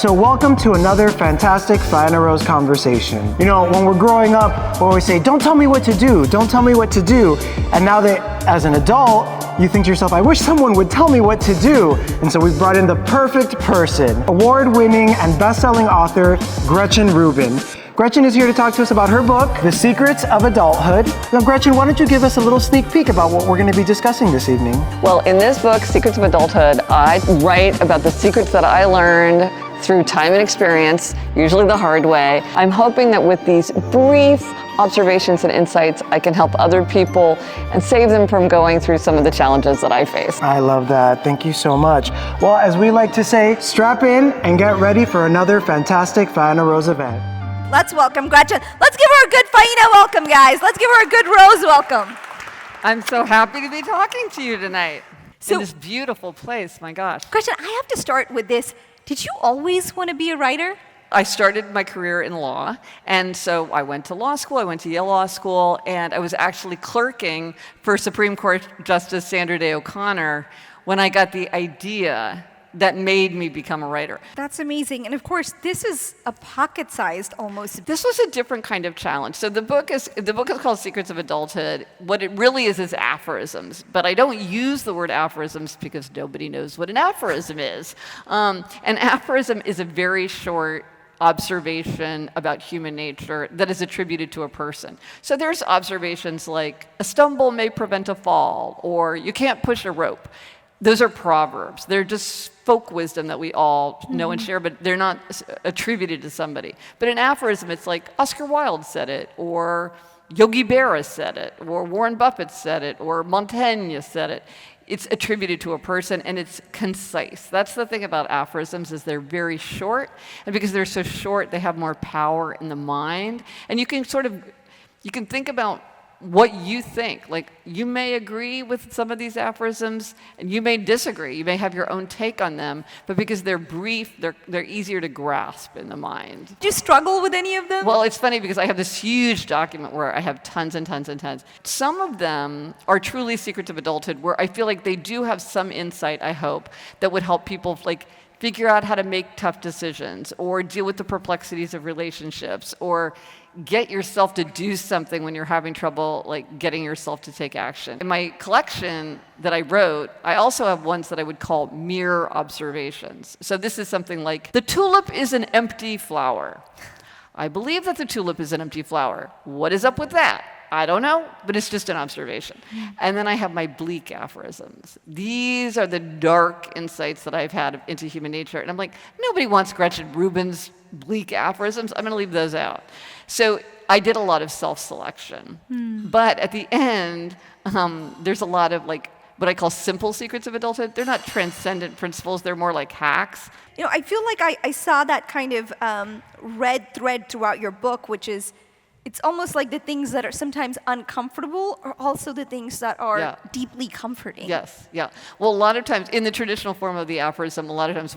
so welcome to another fantastic Faena Rose conversation. You know, when we're growing up, we always say, don't tell me what to do, don't tell me what to do. And now that as an adult, you think to yourself, I wish someone would tell me what to do. And so we've brought in the perfect person, award-winning and best-selling author, Gretchen Rubin. Gretchen is here to talk to us about her book, The Secrets of Adulthood. Now, Gretchen, why don't you give us a little sneak peek about what we're going to be discussing this evening? Well, in this book, Secrets of Adulthood, I write about the secrets that I learned through time and experience, usually the hard way. I'm hoping that with these brief observations and insights, I can help other people and save them from going through some of the challenges that I face. I love that. Thank you so much. Well, as we like to say, strap in and get ready for another fantastic Faena Rose event. Let's welcome Gretchen. Let's give her a good Faena welcome, guys. Let's give her a good Rose welcome. I'm so happy to be talking to you tonight in this beautiful place, my gosh. Gretchen, I have to start with this. Did you always want to be a writer? I started my career in law, and so I went to law school, I went to Yale Law School, and I was actually clerking for Supreme Court Justice Sandra Day O'Connor when I got the idea that made me become a writer. That's amazing. And of course, this is a pocket-sized almost. This was a different kind of challenge. So the book is called Secrets of Adulthood. What it really is aphorisms. But I don't use the word aphorisms because nobody knows what an aphorism is. An aphorism is a very short observation about human nature that is attributed to a person. So there's observations like, a stumble may prevent a fall, or you can't push a rope. Those are proverbs. They're just folk wisdom that we all know and share, but they're not attributed to somebody. But an aphorism, it's like Oscar Wilde said it, or Yogi Berra said it, or Warren Buffett said it, or Montaigne said it. It's attributed to a person, and it's concise. That's the thing about aphorisms, is they're very short, and because they're so short, they have more power in the mind. And you can think about what you think. Like, you may agree with some of these aphorisms, and you may disagree. You may have your own take on them, but because they're brief, they're easier to grasp in the mind. Do you struggle with any of them? Well, it's funny because I have this huge document where I have tons and tons and tons. Some of them are truly secrets of adulthood, where I feel like they do have some insight, I hope, that would help people figure out how to make tough decisions, or deal with the perplexities of relationships, or get yourself to do something when you're having trouble, getting yourself to take action. In my collection that I wrote, I also have ones that I would call mere observations. So this is something like, the tulip is an empty flower. I believe that the tulip is an empty flower. What is up with that? I don't know, but it's just an observation. And then I have my bleak aphorisms. These are the dark insights that I've had into human nature. And I'm like, nobody wants Gretchen Rubin's bleak aphorisms. I'm going to leave those out. So I did a lot of self-selection. But at the end, there's a lot of what I call simple secrets of adulthood. They're not transcendent principles. They're more like hacks. You know, I feel like I saw that kind of red thread throughout your book, which is, it's almost like the things that are sometimes uncomfortable are also the things that are deeply comforting. Yes, yeah. Well, a lot of times, in the traditional form of the aphorism, a lot of times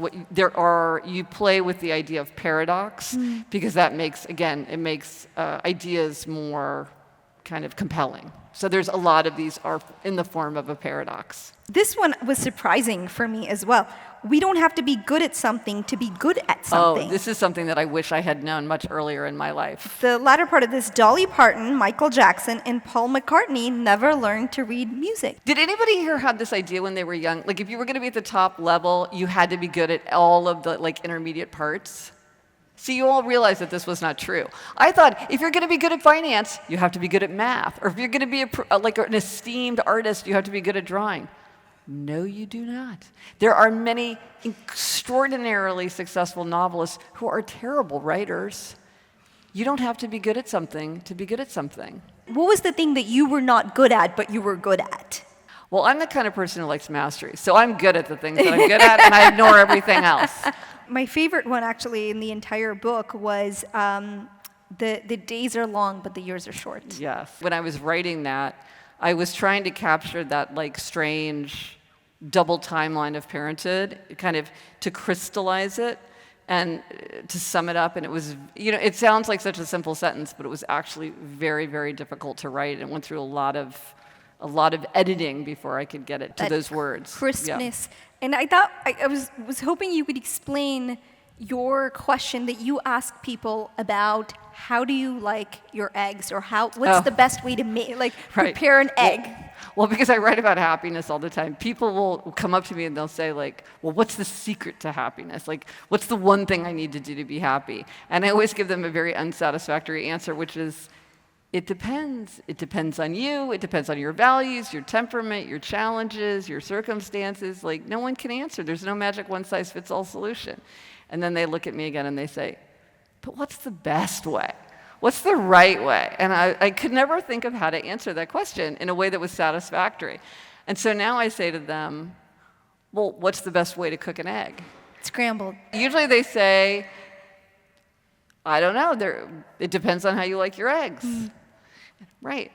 you play with the idea of paradox, because that makes ideas more kind of compelling. So there's a lot of these are in the form of a paradox. This one was surprising for me as well. We don't have to be good at something to be good at something. Oh, this is something that I wish I had known much earlier in my life. The latter part of this, Dolly Parton, Michael Jackson, and Paul McCartney never learned to read music. Did anybody here have this idea when they were young? Like, if you were going to be at the top level, you had to be good at all of the intermediate parts? See, you all realize that this was not true. I thought, if you're going to be good at finance, you have to be good at math. Or if you're going to be an esteemed artist, you have to be good at drawing. No, you do not. There are many extraordinarily successful novelists who are terrible writers. You don't have to be good at something to be good at something. What was the thing that you were not good at, but you were good at? Well, I'm the kind of person who likes mastery. So I'm good at the things that I'm good at, and I ignore everything else. My favorite one, actually, in the entire book was the days are long, but the years are short. Yes. When I was writing that, I was trying to capture that strange double timeline of parenthood, kind of to crystallize it and to sum it up. And it was, it sounds like such a simple sentence, but it was actually very, very difficult to write. It went through a lot of editing before I could get it to those words. Crispness. Yeah. And I thought, I was hoping you could explain your question that you ask people about how do you like your eggs, or what's the best way to prepare an egg? Well, because I write about happiness all the time, people will come up to me and they'll say, like, well, what's the secret to happiness? Like, what's the one thing I need to do to be happy? And I always give them a very unsatisfactory answer, which is, it depends. It depends on you. It depends on your values, your temperament, your challenges, your circumstances. Like, no one can answer. There's no magic one-size-fits-all solution. And then they look at me again and they say, but what's the best way? What's the right way? And I could never think of how to answer that question in a way that was satisfactory. And so now I say to them, well, what's the best way to cook an egg? Scrambled. Usually they say, I don't know. It depends on how you like your eggs. Right.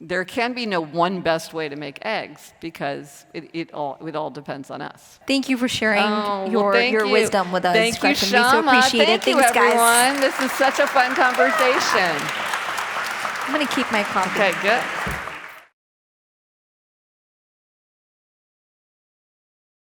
There can be no one best way to make eggs because it all depends on us. Thank you for sharing your wisdom with us. Thank you, Gretchen. Shama. We so appreciate it. Thank you, Thanks, everyone. guys. This is such a fun conversation. I'm going to keep my coffee. Okay, good.